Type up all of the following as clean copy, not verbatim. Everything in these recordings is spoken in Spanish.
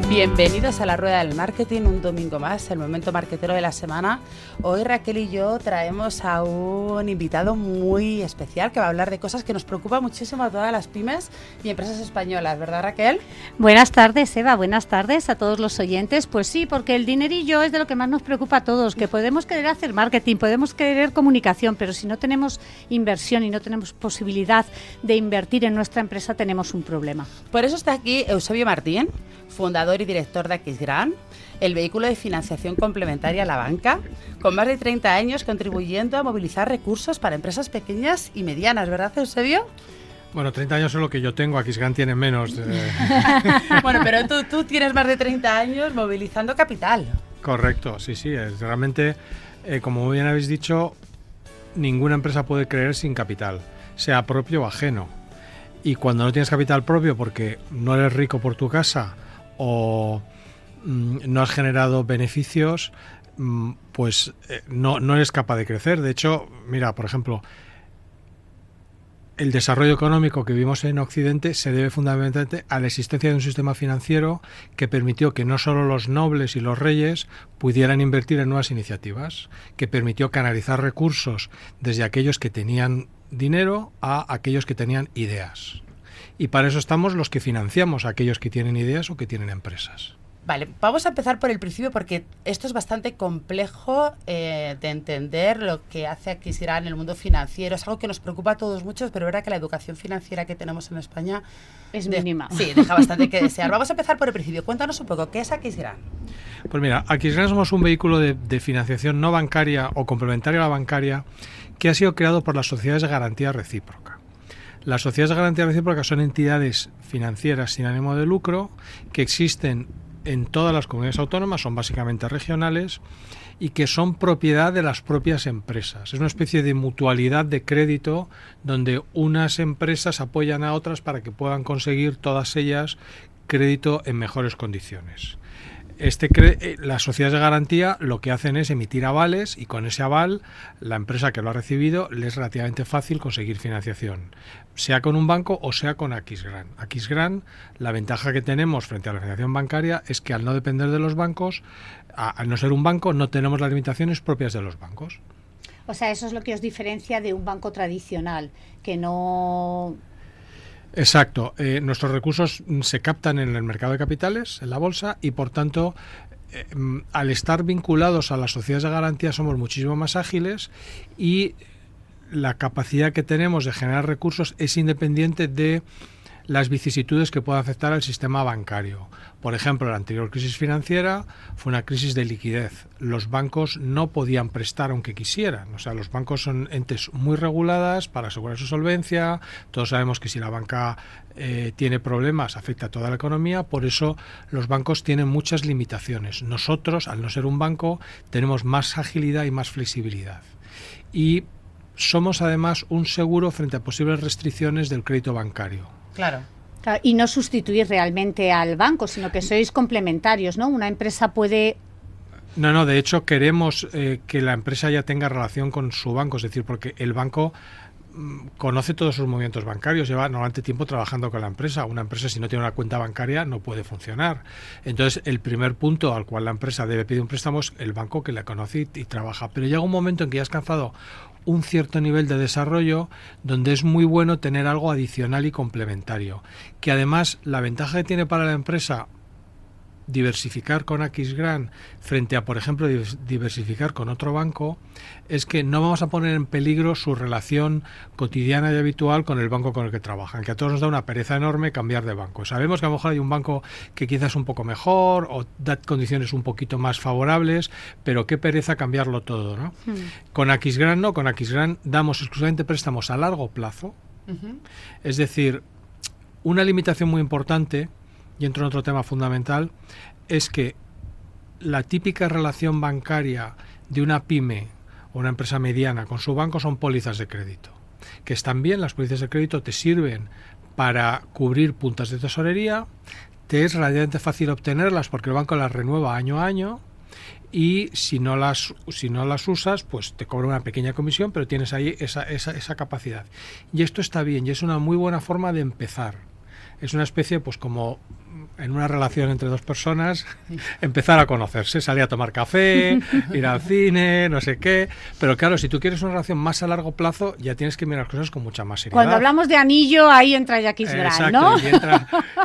Bienvenidos a la Rueda del Marketing, un domingo más, el momento marketero de la semana. Hoy Raquel y yo traemos a un invitado muy especial que va a hablar de cosas que nos preocupan muchísimo a todas las pymes y empresas españolas, ¿verdad, Raquel? Buenas tardes, Eva, buenas tardes a todos los oyentes. Pues sí, porque el dinerillo es de lo que más nos preocupa a todos, que podemos querer hacer marketing, podemos querer comunicación, pero si no tenemos inversión y no tenemos posibilidad de invertir en nuestra empresa, tenemos un problema. Por eso está aquí Eusebio Martín, fundador y director de Aquisgrán, el vehículo de financiación complementaria a la banca, con más de 30 años contribuyendo a movilizar recursos para empresas pequeñas y medianas, ¿verdad, Eusebio? Bueno, 30 años es lo que yo tengo, Aquisgrán tiene menos. Bueno, pero tú tienes más de 30 años movilizando capital. Correcto, sí, es realmente, como muy bien habéis dicho, ninguna empresa puede creer sin capital, sea propio o ajeno. Y cuando no tienes capital propio porque no eres rico por tu casa o no has generado beneficios, pues no eres capaz de crecer. De hecho, mira, por ejemplo, el desarrollo económico que vivimos en Occidente se debe fundamentalmente a la existencia de un sistema financiero que permitió que no solo los nobles y los reyes pudieran invertir en nuevas iniciativas, que permitió canalizar recursos desde aquellos que tenían dinero a aquellos que tenían ideas. Y para eso estamos los que financiamos a aquellos que tienen ideas o que tienen empresas. Vale, vamos a empezar por el principio porque esto es bastante complejo de entender lo que hace Aquisgrán en el mundo financiero. Es algo que nos preocupa a todos mucho, pero es verdad que la educación financiera que tenemos en España es mínima. Sí, deja bastante que desear. Vamos a empezar por el principio. Cuéntanos un poco, ¿qué es Aquisgrán? Pues mira, Aquisgrán somos un vehículo de financiación no bancaria o complementaria a la bancaria que ha sido creado por las sociedades de garantía recíproca. Las sociedades de garantía recíproca son entidades financieras sin ánimo de lucro que existen en todas las comunidades autónomas, son básicamente regionales y que son propiedad de las propias empresas. Es una especie de mutualidad de crédito donde unas empresas apoyan a otras para que puedan conseguir todas ellas crédito en mejores condiciones. Las sociedades de garantía lo que hacen es emitir avales y con ese aval la empresa que lo ha recibido le es relativamente fácil conseguir financiación, sea con un banco o sea con Aquisgrán. Aquisgrán, la ventaja que tenemos frente a la financiación bancaria es que al no depender de los bancos, al no ser un banco, no tenemos las limitaciones propias de los bancos. O sea, eso es lo que os diferencia de un banco tradicional, que no... Exacto. Nuestros recursos se captan en el mercado de capitales, en la bolsa, y por tanto, al estar vinculados a las sociedades de garantía somos muchísimo más ágiles y la capacidad que tenemos de generar recursos es independiente de las vicisitudes que pueda afectar al sistema bancario. Por ejemplo, la anterior crisis financiera fue una crisis de liquidez. Los bancos no podían prestar aunque quisieran. O sea, los bancos son entes muy reguladas para asegurar su solvencia. Todos sabemos que si la banca tiene problemas afecta a toda la economía. Por eso los bancos tienen muchas limitaciones. Nosotros, al no ser un banco, tenemos más agilidad y más flexibilidad. Y somos además un seguro frente a posibles restricciones del crédito bancario. Claro. Y no sustituir realmente al banco, sino que sois complementarios, ¿no? Una empresa puede... No, de hecho queremos que la empresa ya tenga relación con su banco, es decir, porque el banco conoce todos sus movimientos bancarios, lleva normalmente tiempo trabajando con la empresa. Una empresa, si no tiene una cuenta bancaria, no puede funcionar. Entonces, el primer punto al cual la empresa debe pedir un préstamo es el banco que la conoce y trabaja. Pero llega un momento en que ya has alcanzado un cierto nivel de desarrollo donde es muy bueno tener algo adicional y complementario. Que además, la ventaja que tiene para la empresa diversificar con Aquisgrán frente a, por ejemplo, diversificar con otro banco, es que no vamos a poner en peligro su relación cotidiana y habitual con el banco con el que trabajan, que a todos nos da una pereza enorme cambiar de banco. Sabemos que a lo mejor hay un banco que quizás es un poco mejor o da condiciones un poquito más favorables, pero qué pereza cambiarlo todo, ¿no? Con Aquisgrán no, con Aquisgrán damos exclusivamente préstamos a largo plazo. Es decir, una limitación muy importante, y entro en otro tema fundamental, es que la típica relación bancaria de una pyme o una empresa mediana con su banco son pólizas de crédito, que están bien. Las pólizas de crédito te sirven para cubrir puntas de tesorería, te es relativamente fácil obtenerlas porque el banco las renueva año a año y si no las usas, pues te cobra una pequeña comisión, pero tienes ahí esa capacidad. Y esto está bien y es una muy buena forma de empezar. Es una especie, pues como en una relación entre dos personas, empezar a conocerse, salir a tomar café, ir al cine, no sé qué. Pero claro, si tú quieres una relación más a largo plazo, ya tienes que mirar cosas con mucha más seriedad. Cuando hablamos de anillo, ahí entra Jackie Gran, exacto, ¿no?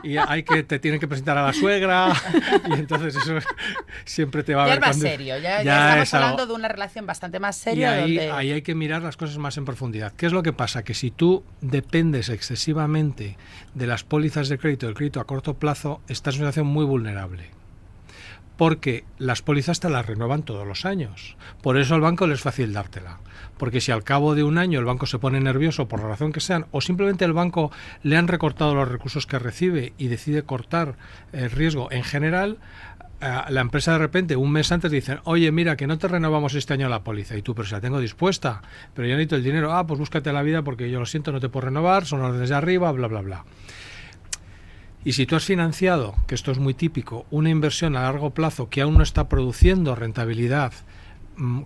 Y te tienen que presentar a la suegra, y entonces eso siempre te va a ver. Ya es más serio, ya estamos hablando de una relación bastante más seria. Y ahí hay que mirar las cosas más en profundidad. ¿Qué es lo que pasa? Que si tú dependes excesivamente de las pólizas de crédito, del crédito a corto plazo, estás en una situación muy vulnerable. Porque las pólizas te las renuevan todos los años. Por eso al banco le es fácil dártela. Porque si al cabo de un año el banco se pone nervioso por la razón que sean, o simplemente el banco le han recortado los recursos que recibe y decide cortar el riesgo en general, la empresa de repente un mes antes dicen, oye, mira, que no te renovamos este año la póliza. Y tú, pero si la tengo dispuesta, pero yo necesito el dinero. Pues búscate la vida porque yo lo siento, no te puedo renovar, son órdenes de arriba, bla, bla, bla. Y si tú has financiado, que esto es muy típico, una inversión a largo plazo que aún no está produciendo rentabilidad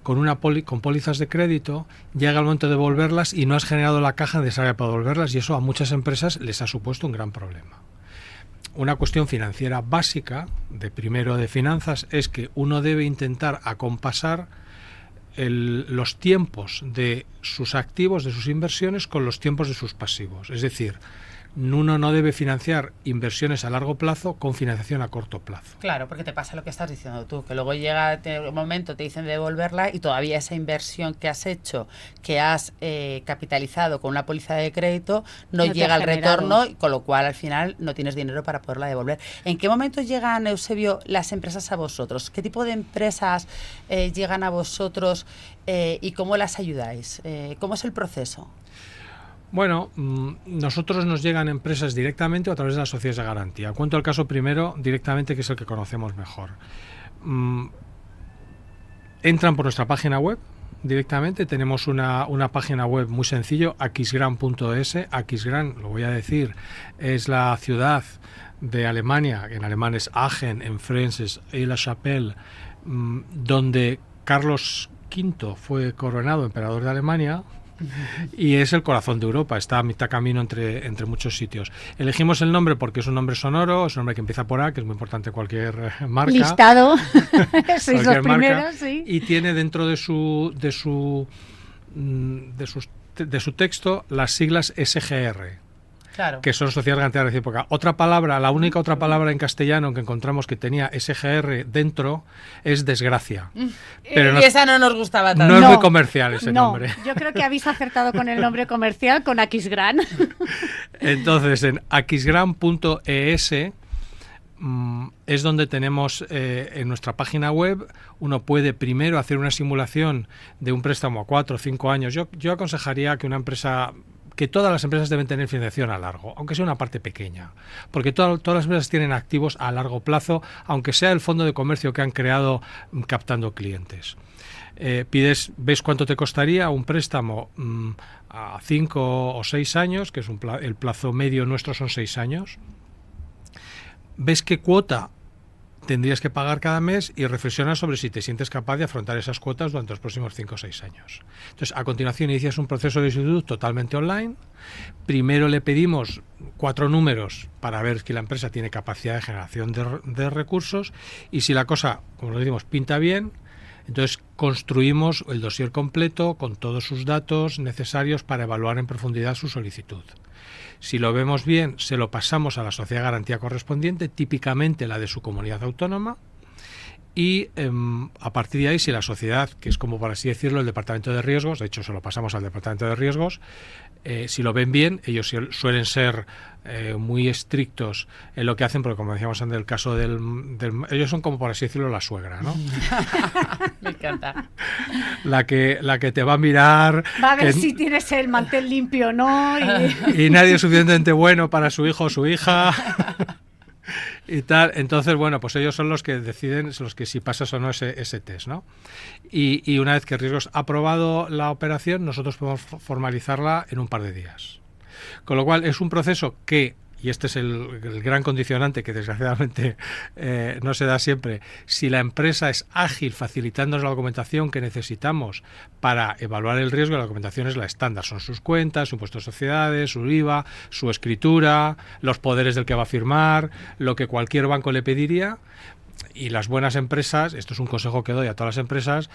con pólizas de crédito, llega el momento de devolverlas y no has generado la caja necesaria para devolverlas, y eso a muchas empresas les ha supuesto un gran problema. Una cuestión financiera básica, de primero de finanzas, es que uno debe intentar acompasar los tiempos de sus activos, de sus inversiones, con los tiempos de sus pasivos. Es decir, uno no debe financiar inversiones a largo plazo con financiación a corto plazo. Claro, porque te pasa lo que estás diciendo tú, que luego llega un momento, te dicen de devolverla y todavía esa inversión que has hecho, que has capitalizado con una póliza de crédito, no llega al retorno, con lo cual al final no tienes dinero para poderla devolver. ¿En qué momento llegan, Eusebio, las empresas a vosotros? ¿Qué tipo de empresas llegan a vosotros y cómo las ayudáis? ¿Cómo es el proceso? Bueno, nosotros nos llegan empresas directamente o a través de las sociedades de garantía. Cuento el caso primero directamente, que es el que conocemos mejor. Entran por nuestra página web directamente. Tenemos una página web muy sencillo, aquisgrán.es. Aquisgrán, lo voy a decir, es la ciudad de Alemania, en alemán es Aachen, en francés es Aix-la-Chapelle, donde Carlos V fue coronado emperador de Alemania. Y es el corazón de Europa, está a mitad camino entre muchos sitios. Elegimos el nombre porque es un nombre sonoro, es un nombre que empieza por A, que es muy importante en cualquier marca. Listado, sois los primeros, sí. Y tiene dentro de su texto las siglas SGR. Claro. Que son Sociedad de Garantía Recíproca. Otra palabra, la única otra palabra en castellano que encontramos que tenía SGR dentro es desgracia. Pero y esa no nos gustaba tanto. No es muy comercial ese nombre. Yo creo que habéis acertado con el nombre comercial, con Aquisgrán. Entonces, en aquisgrán.es es donde tenemos en nuestra página web, uno puede primero hacer una simulación de un préstamo a 4 o 5 años. Yo aconsejaría que todas las empresas deben tener financiación a largo, aunque sea una parte pequeña, porque todas las empresas tienen activos a largo plazo, aunque sea el fondo de comercio que han creado captando clientes. Ves cuánto te costaría un préstamo a 5 o 6 años, que es el plazo medio nuestro son 6 años. Ves qué cuota tendrías que pagar cada mes y reflexionas sobre si te sientes capaz de afrontar esas cuotas durante los próximos 5 o 6 años. Entonces, a continuación inicias un proceso de solicitud totalmente online. Primero le pedimos 4 números para ver que la empresa tiene capacidad de generación de recursos, y si la cosa, como lo decimos, pinta bien, entonces construimos el dossier completo con todos sus datos necesarios para evaluar en profundidad su solicitud. Si lo vemos bien, se lo pasamos a la sociedad de garantía correspondiente, típicamente la de su comunidad autónoma, y a partir de ahí, si la sociedad, que es como por así decirlo el departamento de riesgos, de hecho se lo pasamos al departamento de riesgos, si lo ven bien, ellos suelen ser muy estrictos en lo que hacen, porque como decíamos en el caso ellos son como por así decirlo la suegra, ¿no? Me encanta. La que te va a mirar, va a ver si tienes el mantel limpio, ¿no? Y nadie es suficientemente bueno para su hijo o su hija. Y tal. Entonces, bueno, pues ellos son los que deciden, los que si pasas o no ese test, ¿no? Y una vez que Riesgos ha aprobado la operación, nosotros podemos formalizarla en un par de días. Con lo cual es un proceso que y este es el gran condicionante que desgraciadamente no se da siempre, si la empresa es ágil facilitándonos la documentación que necesitamos para evaluar el riesgo, la documentación es la estándar, son sus cuentas, su impuesto de sociedades, su IVA, su escritura, los poderes del que va a firmar, lo que cualquier banco le pediría. Y las buenas empresas, esto es un consejo que doy a todas las empresas,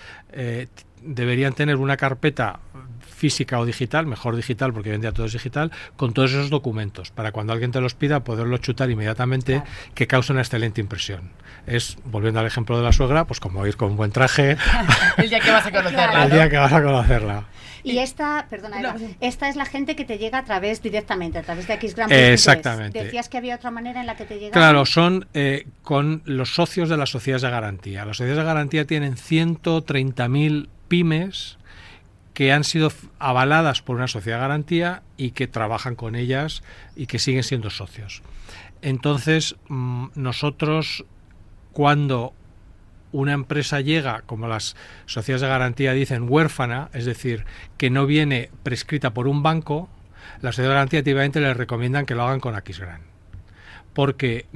deberían tener una carpeta física o digital, mejor digital porque hoy en día todo es digital, con todos esos documentos, para cuando alguien te los pida poderlos chutar inmediatamente, claro, que cause una excelente impresión. Es, volviendo al ejemplo de la suegra, pues como ir con un buen traje el día que vas a conocerla, claro, el día que vas a conocerla. Y esta, perdona, Eva, esta es la gente que te llega a través directamente, a través de Xgram. Exactamente. Decías que había otra manera en la que te llega. Claro, son con los socios de las sociedades de garantía. Las sociedades de garantía tienen 130.000 pymes que han sido avaladas por una sociedad de garantía y que trabajan con ellas y que siguen siendo socios. Entonces, nosotros, cuando una empresa llega, como las sociedades de garantía dicen, huérfana, es decir, que no viene prescrita por un banco, las sociedades de garantía típicamente les recomiendan que lo hagan con Aquisgrán, porque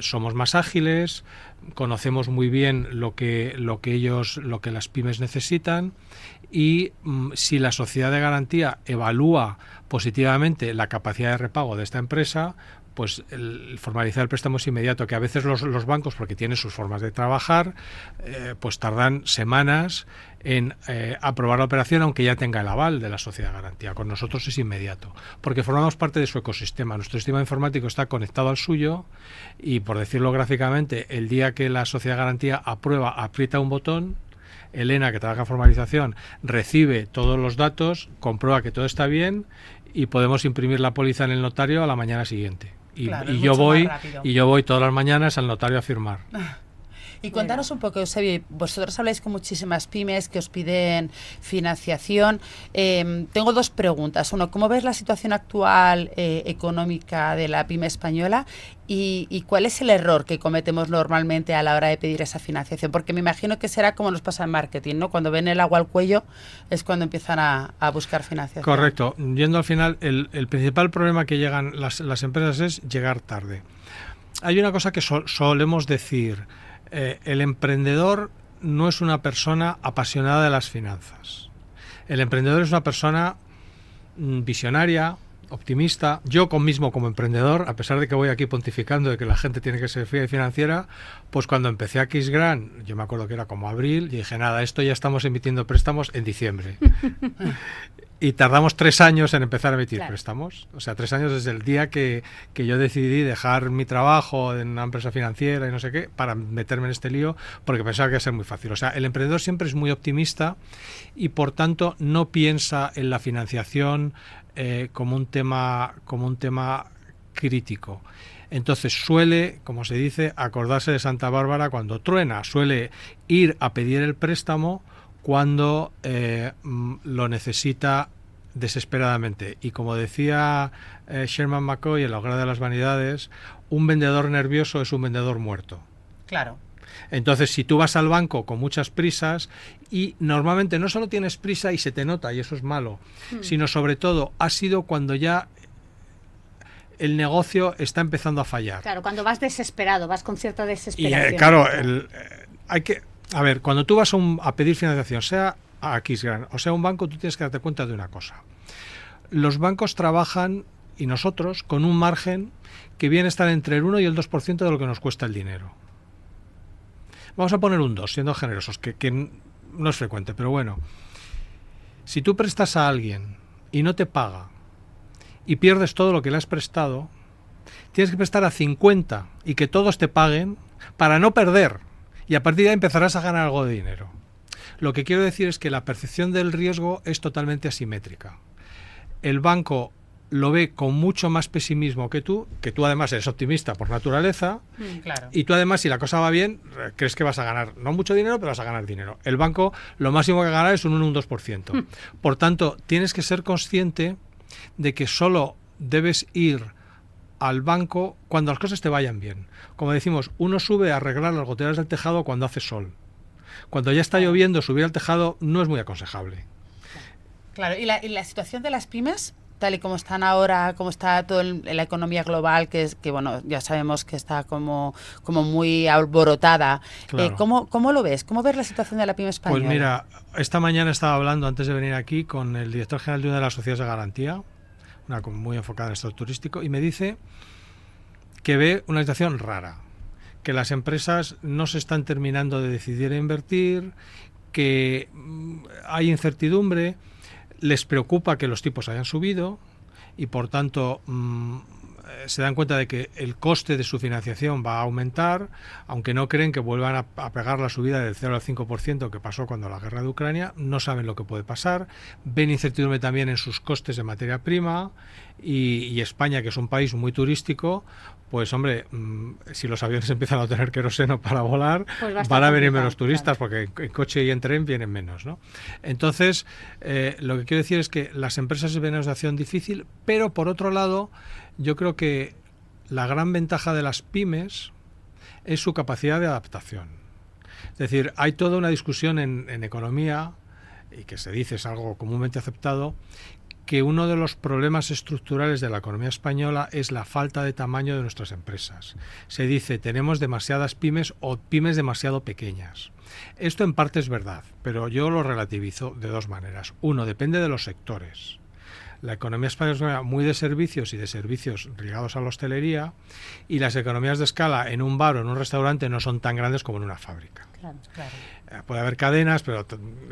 somos más ágiles, conocemos muy bien lo que las pymes necesitan, y si la sociedad de garantía evalúa positivamente la capacidad de repago de esta empresa, pues el formalizar el préstamo es inmediato, que a veces los bancos, porque tienen sus formas de trabajar, pues tardan semanas en aprobar la operación, aunque ya tenga el aval de la sociedad de garantía. Con nosotros es inmediato, porque formamos parte de su ecosistema. Nuestro sistema informático está conectado al suyo y, por decirlo gráficamente, el día que la sociedad de garantía aprueba, aprieta un botón, Elena, que trabaja en formalización, recibe todos los datos, comprueba que todo está bien y podemos imprimir la póliza en el notario a la mañana siguiente. Claro, y yo voy todas las mañanas al notario a firmar. Y cuéntanos un poco, Eusebio, vosotros habláis con muchísimas pymes que os piden financiación. Tengo dos preguntas. Uno, ¿cómo ves la situación actual económica de la pyme española? ¿Y cuál es el error que cometemos normalmente a la hora de pedir esa financiación? Porque me imagino que será como nos pasa en marketing, ¿no? Cuando ven el agua al cuello es cuando empiezan a buscar financiación. Correcto. Yendo al final, el principal problema que llegan las empresas es llegar tarde. Hay una cosa que solemos decir. El emprendedor no es una persona apasionada de las finanzas. El emprendedor es una persona visionaria, optimista. Yo mismo como emprendedor, a pesar de que voy aquí pontificando de que la gente tiene que ser fría y financiera, pues cuando empecé a Aquisgrán, yo me acuerdo que era como abril, y dije, nada, esto ya estamos emitiendo préstamos en diciembre. Y tardamos 3 años en empezar a emitir préstamos. O sea, 3 años desde el día que yo decidí dejar mi trabajo en una empresa financiera y no sé qué, para meterme en este lío, porque pensaba que iba a ser muy fácil. O sea, el emprendedor siempre es muy optimista y, por tanto, no piensa en la financiación como un tema crítico. Entonces suele, como se dice, acordarse de Santa Bárbara cuando truena. Suele ir a pedir el préstamo cuando lo necesita desesperadamente. Y como decía Sherman McCoy en La hoguera de las vanidades, un vendedor nervioso es un vendedor muerto. Claro. Entonces, si tú vas al banco con muchas prisas, y normalmente no solo tienes prisa y se te nota, y eso es malo, sino sobre todo ha sido cuando ya el negocio está empezando a fallar. Claro, cuando vas desesperado, vas con cierta desesperación. Y claro, hay que... A ver, cuando tú vas a pedir financiación, sea a Aquisgrán o sea un banco, tú tienes que darte cuenta de una cosa. Los bancos trabajan, y nosotros, con un margen que viene a estar entre el 1 y el 2% de lo que nos cuesta el dinero. Vamos a poner un 2, siendo generosos, que no es frecuente, pero bueno. Si tú prestas a alguien y no te paga y pierdes todo lo que le has prestado, tienes que prestar a 50 y que todos te paguen para no perder. Y a partir de ahí empezarás a ganar algo de dinero. Lo que quiero decir es que la percepción del riesgo es totalmente asimétrica. El banco lo ve con mucho más pesimismo que tú además eres optimista por naturaleza, claro. Y tú además, si la cosa va bien, crees que vas a ganar, no mucho dinero, pero vas a ganar dinero. El banco lo máximo que ganar es un 1 o un 2%. Por tanto, tienes que ser consciente de que solo debes ir al banco cuando las cosas te vayan bien. Como decimos, uno sube a arreglar las goteras del tejado cuando hace sol. Cuando ya está lloviendo, subir al tejado no es muy aconsejable. Claro, y la situación de las pymes tal y como están ahora, cómo está todo la economía global, que bueno, ya sabemos que está como muy alborotada. Claro. ¿Cómo lo ves? ¿Cómo ves la situación de la pyme española? Pues mira, esta mañana estaba hablando, antes de venir aquí, con el director general de una de las sociedades de garantía, una muy enfocada en el sector turístico, y me dice que ve una situación rara, que las empresas no se están terminando de decidir a invertir, que hay incertidumbre, les preocupa que los tipos hayan subido y por tanto se dan cuenta de que el coste de su financiación va a aumentar, aunque no creen que vuelvan a pegar la subida del 0 al 5% que pasó cuando la guerra de Ucrania, no saben lo que puede pasar, ven incertidumbre también en sus costes de materia prima y España, que es un país muy turístico, pues hombre, si los aviones empiezan a tener queroseno para volar, pues van a venir menos claro. turistas, porque en coche y en tren vienen menos, ¿no? Entonces, lo que quiero decir es que las empresas ven una situación difícil, pero por otro lado, yo creo que la gran ventaja de las pymes es su capacidad de adaptación. Es decir, hay toda una discusión en economía, y que se dice es algo comúnmente aceptado, que uno de los problemas estructurales de la economía española es la falta de tamaño de nuestras empresas. Se dice, tenemos demasiadas pymes o pymes demasiado pequeñas. Esto en parte es verdad, pero yo lo relativizo de dos maneras. Uno, depende de los sectores. La economía española es muy de servicios y de servicios ligados a la hostelería, y las economías de escala en un bar o en un restaurante no son tan grandes como en una fábrica. Claro, claro. Puede haber cadenas, pero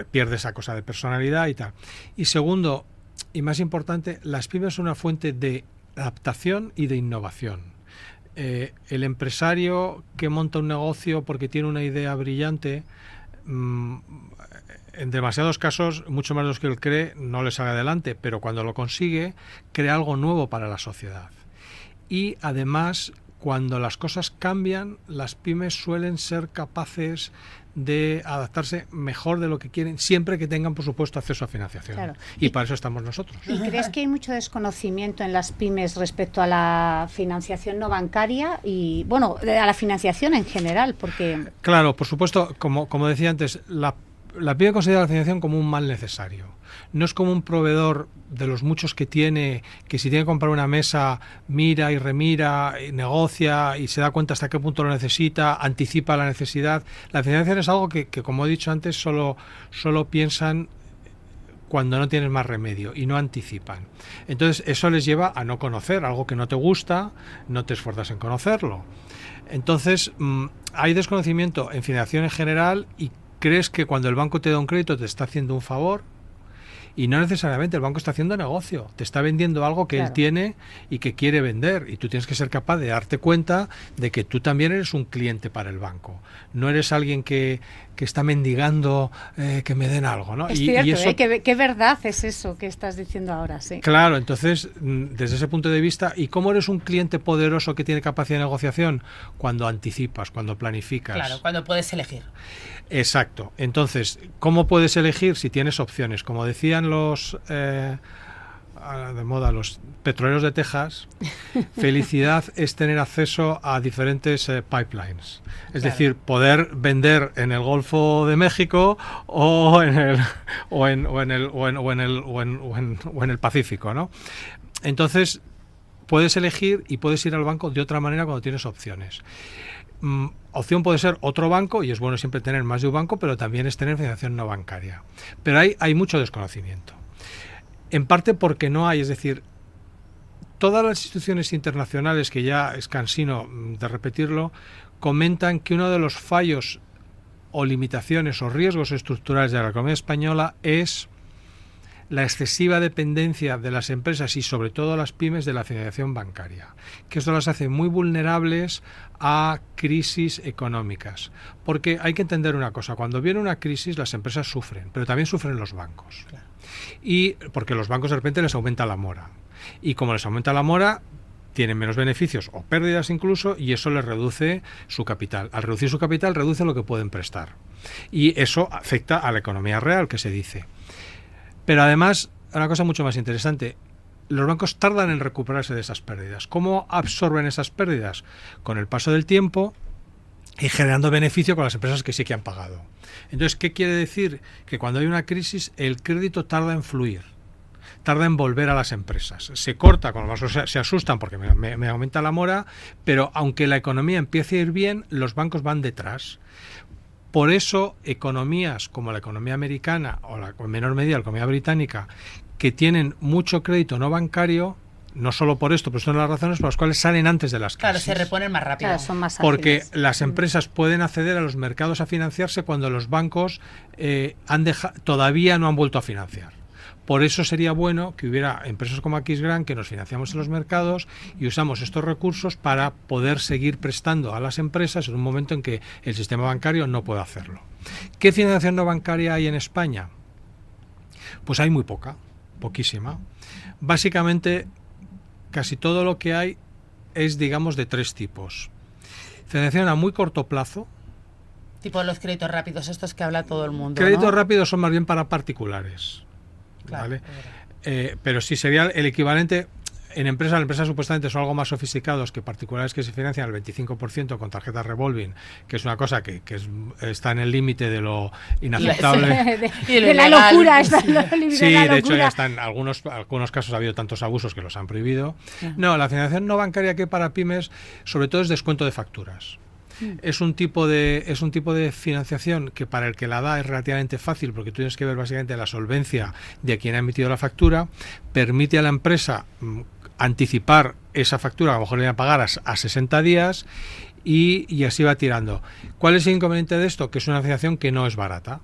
pierde esa cosa de personalidad y tal. Y segundo, y más importante, las pymes son una fuente de adaptación y de innovación. El empresario que monta un negocio porque tiene una idea brillante, en demasiados casos, mucho más de los que él cree, no le sale adelante, pero cuando lo consigue, crea algo nuevo para la sociedad. Y además, cuando las cosas cambian, las pymes suelen ser capaces de adaptarse mejor de lo que quieren, siempre que tengan, por supuesto, acceso a financiación. Claro. Y para eso estamos nosotros. ¿Y crees que hay mucho desconocimiento en las pymes respecto a la financiación no bancaria y, bueno, a la financiación en general? Porque claro, por supuesto, como decía antes, la pyme considera la financiación como un mal necesario. No es como un proveedor de los muchos que tiene, que si tiene que comprar una mesa, mira y remira, y negocia y se da cuenta hasta qué punto lo necesita, anticipa la necesidad. La financiación es algo que como he dicho antes, solo piensan cuando no tienes más remedio y no anticipan. Entonces eso les lleva a no conocer algo que no te gusta, no te esfuerzas en conocerlo. Entonces hay desconocimiento en financiación en general y crees que cuando el banco te da un crédito te está haciendo un favor. Y no necesariamente, el banco está haciendo negocio, te está vendiendo algo que él tiene y que quiere vender, y tú tienes que ser capaz de darte cuenta de que tú también eres un cliente para el banco. No eres alguien que está mendigando que me den algo, ¿no? Es cierto, y eso, qué verdad es eso que estás diciendo ahora, sí. Claro, entonces, desde ese punto de vista, ¿y cómo eres un cliente poderoso que tiene capacidad de negociación? Cuando anticipas, cuando planificas. Claro, cuando puedes elegir. Exacto. Entonces, ¿cómo puedes elegir si tienes opciones? Como decían los de moda, los petroleros de Texas, felicidad es tener acceso a diferentes pipelines. Es decir, poder vender en el Golfo de México o en el Pacífico, ¿no? Entonces, puedes elegir y puedes ir al banco de otra manera cuando tienes opciones. Opción puede ser otro banco, y es bueno siempre tener más de un banco, pero también es tener financiación no bancaria. Pero hay mucho desconocimiento. En parte porque no hay, es decir, todas las instituciones internacionales, que ya es cansino de repetirlo, comentan que uno de los fallos o limitaciones o riesgos estructurales de la economía española es la excesiva dependencia de las empresas y sobre todo las pymes de la financiación bancaria, que esto las hace muy vulnerables a crisis económicas. Porque hay que entender una cosa, cuando viene una crisis las empresas sufren, pero también sufren los bancos. Claro. Y porque los bancos de repente les aumenta la mora. Y como les aumenta la mora, tienen menos beneficios o pérdidas incluso, y eso les reduce su capital. Al reducir su capital, reduce lo que pueden prestar. Y eso afecta a la economía real, que se dice. Pero además, una cosa mucho más interesante, los bancos tardan en recuperarse de esas pérdidas. ¿Cómo absorben esas pérdidas? Con el paso del tiempo y generando beneficio con las empresas que sí que han pagado. Entonces, ¿qué quiere decir? Que cuando hay una crisis, el crédito tarda en fluir. tarda en volver a las empresas. Se corta, con los bancos se asustan porque me aumenta la mora, pero aunque la economía empiece a ir bien, los bancos van detrás. Por eso, economías como la economía americana o en menor medida la economía británica, que tienen mucho crédito no bancario, no solo por esto, pero son las razones por las cuales salen antes de las crisis. Claro, se reponen más rápido. Claro, son más porque ágiles. las empresas pueden acceder a los mercados a financiarse cuando los bancos todavía no han vuelto a financiar. Por eso sería bueno que hubiera empresas como Aquisgrán que nos financiamos en los mercados y usamos estos recursos para poder seguir prestando a las empresas en un momento en que el sistema bancario no puede hacerlo. ¿Qué financiación no bancaria hay en España? Pues hay muy poquísima. Básicamente, casi todo lo que hay es, digamos, de tres tipos. Financiación a muy corto plazo. Tipo los créditos rápidos, estos que habla todo el mundo, Créditos ¿no? rápidos son más bien para particulares. Claro, ¿Vale? Pero sí sería el equivalente. En empresas, las empresas supuestamente son algo más sofisticados que particulares que se financian al 25% con tarjetas revolving, que es una cosa que está en el límite de lo inaceptable. De la locura, está en el límite Sí, de la de hecho locura. ya están algunos casos ha habido tantos abusos que los han prohibido. No, la financiación no bancaria que para pymes sobre todo es descuento de facturas. Es un tipo de financiación que para el que la da es relativamente fácil porque tú tienes que ver básicamente la solvencia de quien ha emitido la factura, permite a la empresa anticipar esa factura, a lo mejor le van a pagar a 60 días y así va tirando. ¿Cuál es el inconveniente de esto? Que es una financiación que no es barata.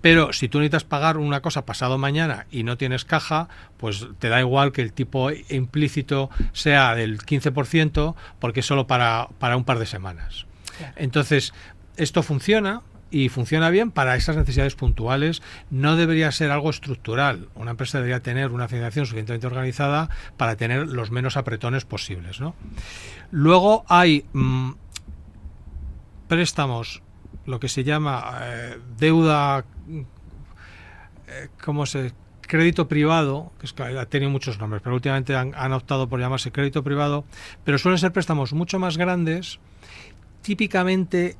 Pero si tú necesitas pagar una cosa pasado mañana y no tienes caja, pues te da igual que el tipo implícito sea del 15% porque es solo para un par de semanas. Claro. Entonces, esto funciona y funciona bien para esas necesidades puntuales. No debería ser algo estructural. Una empresa debería tener una financiación suficientemente organizada para tener los menos apretones posibles, ¿no? Luego hay préstamos, lo que se llama deuda, crédito privado, que ha tenido muchos nombres, pero últimamente han optado por llamarse crédito privado, pero suelen ser préstamos mucho más grandes, típicamente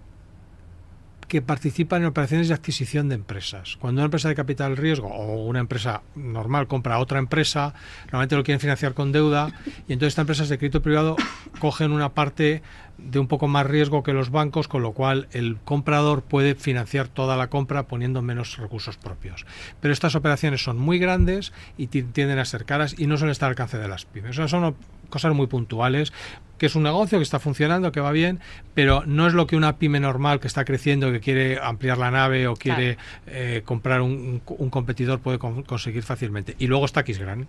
que participan en operaciones de adquisición de empresas. Cuando una empresa de capital riesgo o una empresa normal compra a otra empresa, normalmente lo quieren financiar con deuda y entonces estas empresas de crédito privado cogen una parte de un poco más riesgo que los bancos, con lo cual el comprador puede financiar toda la compra poniendo menos recursos propios. Pero estas operaciones son muy grandes y tienden a ser caras y no suelen estar al alcance de las pymes. O sea, son cosas muy puntuales, que es un negocio que está funcionando, que va bien, pero no es lo que una pyme normal que está creciendo, que quiere ampliar la nave o quiere comprar un competidor puede conseguir fácilmente. Y luego está Aquisgrán.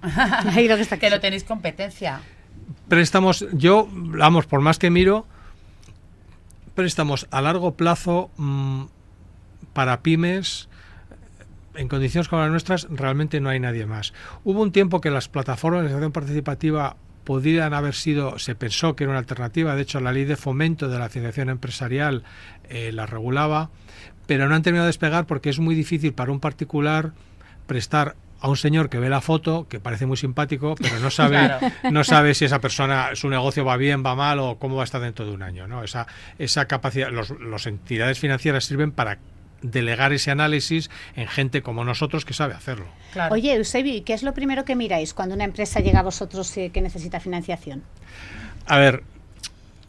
Que lo tenéis competencia. Préstamos, por más que miro, préstamos a largo plazo para pymes en condiciones como las nuestras realmente no hay nadie más. Hubo un tiempo que las plataformas de financiación participativa podrían haber sido, se pensó que era una alternativa, de hecho la ley de fomento de la financiación empresarial la regulaba, pero no han terminado de despegar porque es muy difícil para un particular prestar a un señor que ve la foto, que parece muy simpático, pero no sabe, claro, no sabe si esa persona, su negocio va bien, va mal o cómo va a estar dentro de un año, ¿no? Esa capacidad, las entidades financieras sirven para delegar ese análisis en gente como nosotros que sabe hacerlo. Claro. Oye, Eusebio, ¿qué es lo primero que miráis cuando una empresa llega a vosotros que necesita financiación? A ver,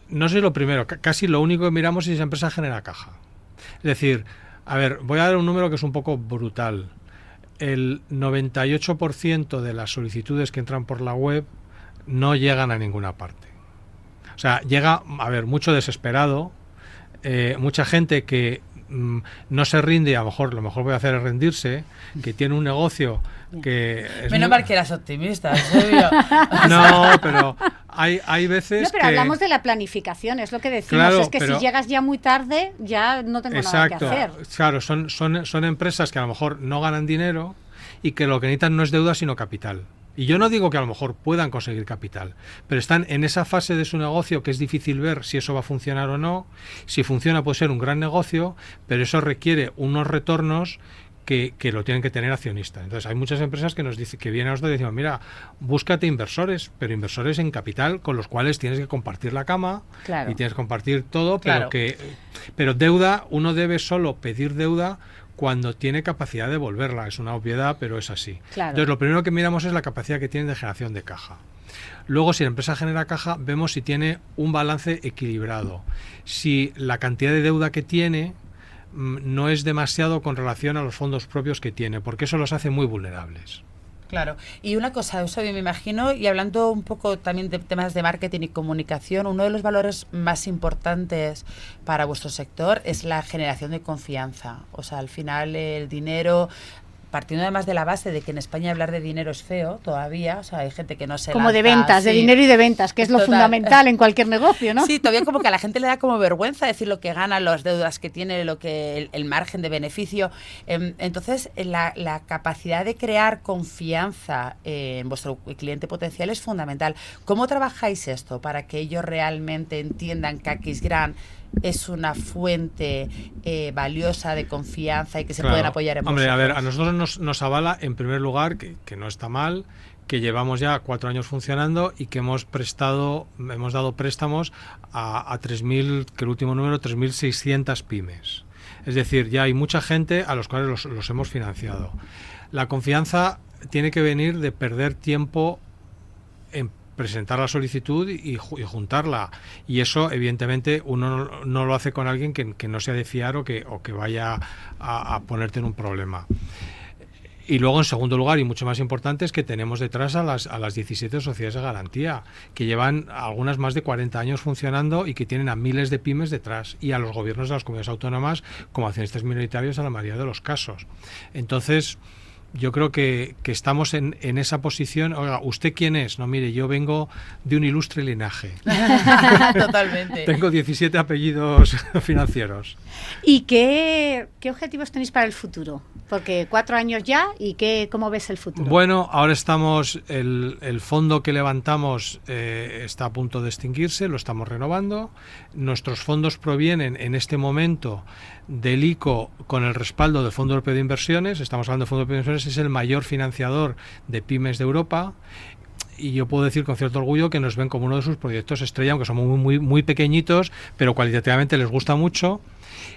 no sé lo primero, casi lo único que miramos es si esa empresa genera caja. Es decir, a ver, voy a dar un número que es un poco brutal. El 98% de las solicitudes que entran por la web no llegan a ninguna parte. O sea, llega, a ver, mucho desesperado, mucha gente que no se rinde, a lo mejor voy a hacer es rendirse, que tiene un negocio que es menos mal que eras optimista, Eusebio. No, pero hay veces no, pero que hablamos de la planificación, es lo que decimos, claro, es que si llegas ya muy tarde ya no tengo nada que hacer. Claro, son empresas que a lo mejor no ganan dinero y que lo que necesitan no es deuda sino capital. Y yo no digo que a lo mejor puedan conseguir capital, pero están en esa fase de su negocio que es difícil ver si eso va a funcionar o no. Si funciona puede ser un gran negocio, pero eso requiere unos retornos que lo tienen que tener accionistas. Entonces hay muchas empresas que nos dicen, que vienen a nosotros y decimos, mira, búscate inversores, pero inversores en capital con los cuales tienes que compartir la cama, claro, y tienes que compartir todo, pero claro, pero deuda, uno debe solo pedir deuda cuando tiene capacidad de devolverla. Es una obviedad, pero es así. Claro. Entonces, lo primero que miramos es la capacidad que tiene de generación de caja. Luego, si la empresa genera caja, vemos si tiene un balance equilibrado. Si la cantidad de deuda que tiene no es demasiado con relación a los fondos propios que tiene, porque eso los hace muy vulnerables. Claro. Y una cosa, Eusebio, me imagino, y hablando un poco también de temas de marketing y comunicación, uno de los valores más importantes para vuestro sector es la generación de confianza. O sea, al final el dinero, partiendo además de la base de que en España hablar de dinero es feo todavía, o sea, hay gente que no se como lanza, de ventas, sí. de dinero y de ventas, que es lo Total. fundamental en cualquier negocio, ¿no? Sí, todavía como que a la gente le da como vergüenza decir lo que gana, las deudas que tiene, lo que el margen de beneficio. Entonces, la capacidad de crear confianza en vuestro cliente potencial es fundamental. ¿Cómo trabajáis esto para que ellos realmente entiendan que Aquisgrán es una fuente valiosa de confianza y que se pueden apoyar en vosotros? Hombre, a ver, a nosotros nos avala, en primer lugar, que no está mal, que llevamos ya 4 años funcionando y que hemos dado préstamos a 3.000, que el último número, 3.600 pymes. Es decir, ya hay mucha gente a los cuales los hemos financiado. La confianza tiene que venir de perder tiempo en presentar la solicitud y juntarla, y eso evidentemente uno no lo hace con alguien que no sea de fiar o que vaya a ponerte en un problema. Y luego, en segundo lugar, y mucho más importante, es que tenemos detrás a las 17 sociedades de garantía, que llevan algunas más de 40 años funcionando y que tienen a miles de pymes detrás, y a los gobiernos de las comunidades autónomas como accionistas minoritarios en la mayoría de los casos. Entonces, yo creo que estamos en esa posición. Oiga, ¿usted quién es? No, mire, yo vengo de un ilustre linaje. Totalmente. Tengo 17 apellidos financieros. ¿Y qué objetivos tenéis para el futuro? Porque 4 años ya, ¿y cómo ves el futuro? Bueno, ahora estamos, el fondo que levantamos está a punto de extinguirse, lo estamos renovando. Nuestros fondos provienen en este momento del ICO con el respaldo del Fondo Europeo de Inversiones. Estamos hablando del Fondo Europeo de Inversiones, es el mayor financiador de pymes de Europa. Y yo puedo decir con cierto orgullo que nos ven como uno de sus proyectos estrella, aunque somos muy pequeñitos, pero cualitativamente les gusta mucho.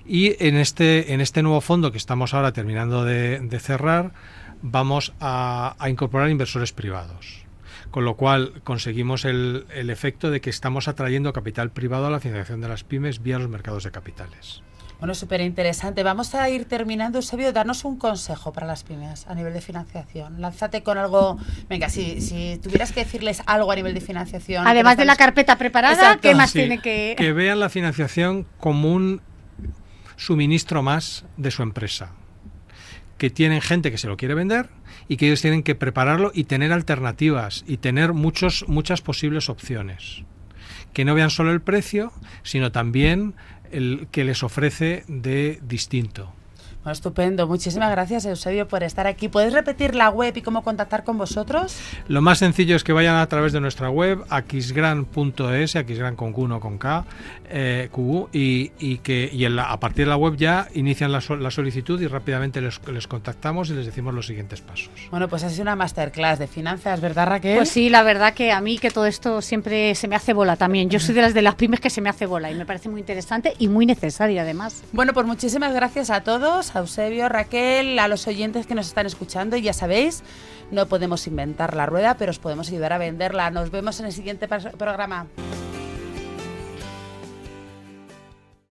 Y en este nuevo fondo que estamos ahora terminando de cerrar, vamos a incorporar inversores privados. Con lo cual conseguimos el efecto de que estamos atrayendo capital privado a la financiación de las pymes vía los mercados de capitales. Bueno, súper interesante. Vamos a ir terminando, Eusebio. Darnos un consejo para las pymes a nivel de financiación. Lánzate con algo. Venga, si tuvieras que decirles algo a nivel de financiación. Además de la carpeta preparada, Exacto. ¿qué más Sí, tiene que...? Que vean la financiación como un suministro más de su empresa. Que tienen gente que se lo quiere vender y que ellos tienen que prepararlo y tener alternativas y tener muchas posibles opciones. Que no vean solo el precio, sino también el que les ofrece de distinto. Bueno, estupendo. Muchísimas gracias, Eusebio, por estar aquí. ¿Puedes repetir la web y cómo contactar con vosotros? Lo más sencillo es que vayan a través de nuestra web, aquisgrán.es, aquisgrán con Q, no con K, QU, a partir de la web ya inician la solicitud y rápidamente les contactamos y les decimos los siguientes pasos. Bueno, pues ha sido una masterclass de finanzas, ¿verdad, Raquel? Pues sí, la verdad que a mí que todo esto siempre se me hace bola también. Yo soy de las pymes que se me hace bola y me parece muy interesante y muy necesario además. Bueno, pues muchísimas gracias a todos, a Eusebio, Raquel, a los oyentes que nos están escuchando. Y ya sabéis, no podemos inventar la rueda, pero os podemos ayudar a venderla. Nos vemos en el siguiente programa.